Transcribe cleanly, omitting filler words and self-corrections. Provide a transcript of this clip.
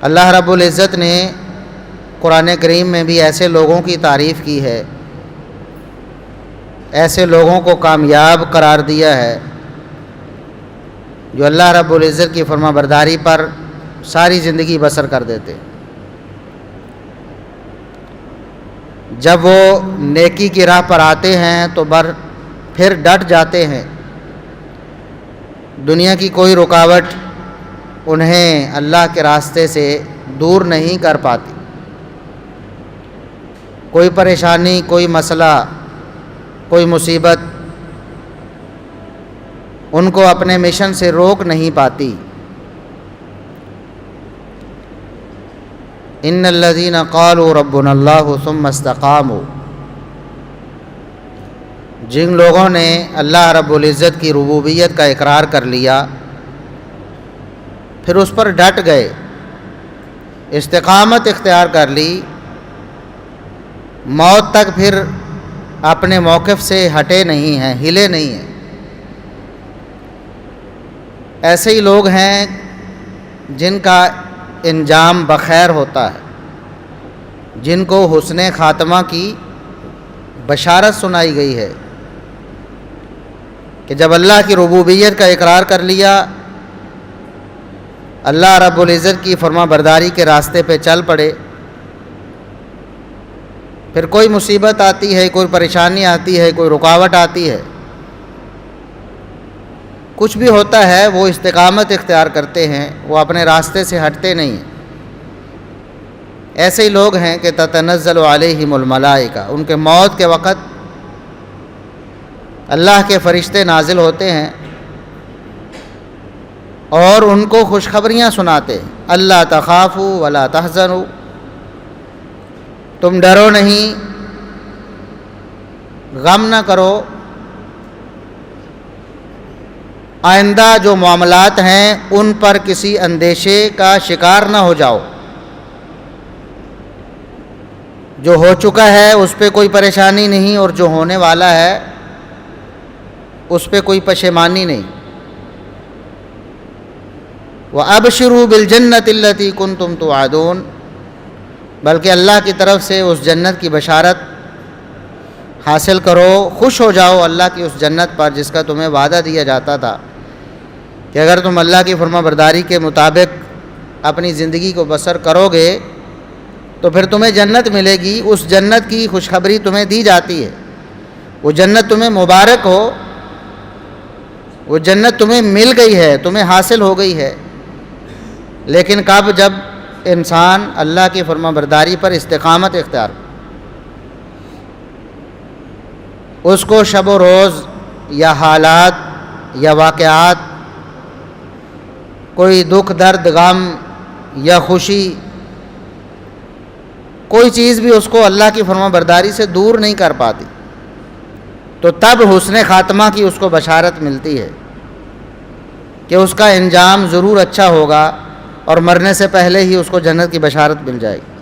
اللہ رب العزت نے قرآن کریم میں بھی ایسے لوگوں کی تعریف کی ہے، ایسے لوگوں کو کامیاب قرار دیا ہے جو اللہ رب العزت کی فرما برداری پر ساری زندگی بسر کر دیتے۔ جب وہ نیکی کی راہ پر آتے ہیں تو پھر ڈٹ جاتے ہیں۔ دنیا کی کوئی رکاوٹ انہیں اللہ کے راستے سے دور نہیں کر پاتی، کوئی پریشانی، کوئی مسئلہ، کوئی مصیبت ان کو اپنے مشن سے روک نہیں پاتی۔ ان الذین قالوا ربنا اللہ ثم استقاموا، جن لوگوں نے اللہ رب العزت کی ربوبیت کا اقرار کر لیا پھر اس پر ڈٹ گئے، استقامت اختیار کر لی، موت تک پھر اپنے موقف سے ہٹے نہیں ہیں، ہلے نہیں ہیں، ایسے ہی لوگ ہیں جن کا انجام بخیر ہوتا ہے، جن کو حسن خاتمہ کی بشارت سنائی گئی ہے کہ جب اللہ کی ربوبیت کا اقرار کر لیا، اللہ رب العزت کی فرما برداری کے راستے پہ چل پڑے، پھر کوئی مصیبت آتی ہے، کوئی پریشانی آتی ہے، کوئی رکاوٹ آتی ہے، کچھ بھی ہوتا ہے، وہ استقامت اختیار کرتے ہیں، وہ اپنے راستے سے ہٹتے نہیں ہیں۔ ایسے ہی لوگ ہیں کہ تتنزل علیہم الملائکہ، ان کے موت کے وقت اللہ کے فرشتے نازل ہوتے ہیں اور ان کو خوشخبریاں سناتے ہیں، اللہ تخافوا ولا تحزنوا، تم ڈرو نہیں، غم نہ کرو، آئندہ جو معاملات ہیں ان پر کسی اندیشے کا شکار نہ ہو جاؤ، جو ہو چکا ہے اس پہ کوئی پریشانی نہیں، اور جو ہونے والا ہے اس پہ کوئی پشیمانی نہیں۔ وَأَبْشِرُوا بِالْجَنَّةِ الَّتِي كُنْتُمْ تُوعَدُونَ، بلکہ اللہ کی طرف سے اس جنت کی بشارت حاصل کرو، خوش ہو جاؤ اللہ کی اس جنت پر جس کا تمہیں وعدہ دیا جاتا تھا کہ اگر تم اللہ کی فرما برداری کے مطابق اپنی زندگی کو بسر کرو گے تو پھر تمہیں جنت ملے گی، اس جنت کی خوشخبری تمہیں دی جاتی ہے، وہ جنت تمہیں مبارک ہو، وہ جنت تمہیں مل گئی ہے، تمہیں حاصل ہو گئی ہے، لیکن کب؟ جب انسان اللہ کی فرما برداری پر استقامت اختیار، اس کو شب و روز یا حالات یا واقعات، کوئی دکھ درد غم یا خوشی، کوئی چیز بھی اس کو اللہ کی فرما برداری سے دور نہیں کر پاتی، تو تب حسن خاتمہ کی اس کو بشارت ملتی ہے کہ اس کا انجام ضرور اچھا ہوگا، اور مرنے سے پہلے ہی اس کو جنت کی بشارت مل جائے گی۔